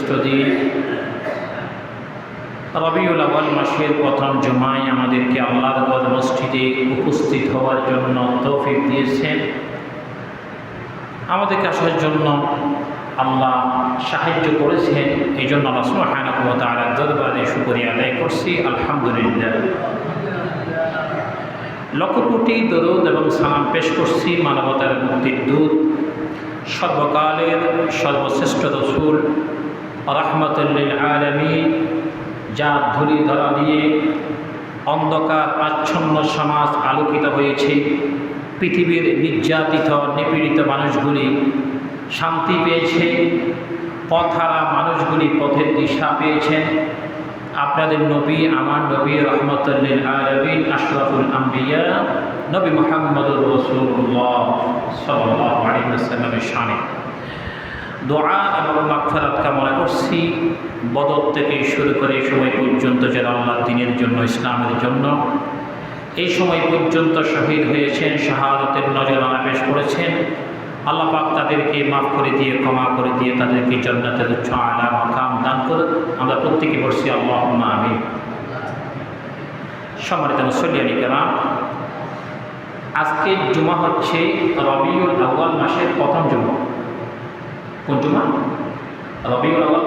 শ্রেষ্ঠ দিন রবিউল আউয়াল মাসের প্রথম জুমায় আমাদেরকে আল্লাহর ঘর মসজিদে উপস্থিত হওয়ার জন্য তৌফিক দিয়েছেন। আমাদেরকে আসার জন্য আল্লাহ সাহায্য করেছেন, এই জন্য আল্লাহ সুবহানাহু ওয়া তাআলার দরবারে শুকরিয়া আদায় করছি, আলহামদুলিল্লাহ। লক্ষ কোটি দরুদ এবং সালাম পেশ করছি মানবতার মুক্তির দূত, সর্বকালের সর্বশ্রেষ্ঠ রাসূল রাহমাতুল লিল আলামিন, যার ধূলি ধরা দিয়ে অন্ধকার আচ্ছন্ন সমাজ আলোকিত হয়েছে। পৃথিবীর নির্যাতিত নিপীড়িত মানুষগুলি শান্তি পেয়েছে, পথহারা মানুষগুলি পথের দিশা পেয়েছেন। আপনাদের নবী, আমার নবী রাহমাতুল লিল আলামিন, আশরাফুল আম্বিয়া নবী মুহাম্মদুর রাসূলুল্লাহ সাল্লাল্লাহু আলাইহি ওয়াসাল্লামের শানে দোয়া এবং মাগফিরাত কামনা করছি। বদর থেকে শুরু করে এই সময় পর্যন্ত যারা আল্লাহর দ্বীনের জন্য, ইসলামের জন্য এই সময় পর্যন্ত শহীদ হয়েছেন, শাহাদাতের নজরানা পেশ করেছেন, আল্লাহ পাক তাদেরকে মাফ করে দিয়ে, ক্ষমা করে দিয়ে তাদেরকে জান্নাতের উচ্চ আলা মাকাম দান করুন। আমরা প্রত্যেকে বলছি আল্লাহুম্মা আমিন। সম্মানিত মুসল্লিয়ানি কেরাম, আজকে জুমা হচ্ছে রবিউল আউয়াল মাসের প্রথম জুমা। কোন জুমা? রবিউল আউয়াল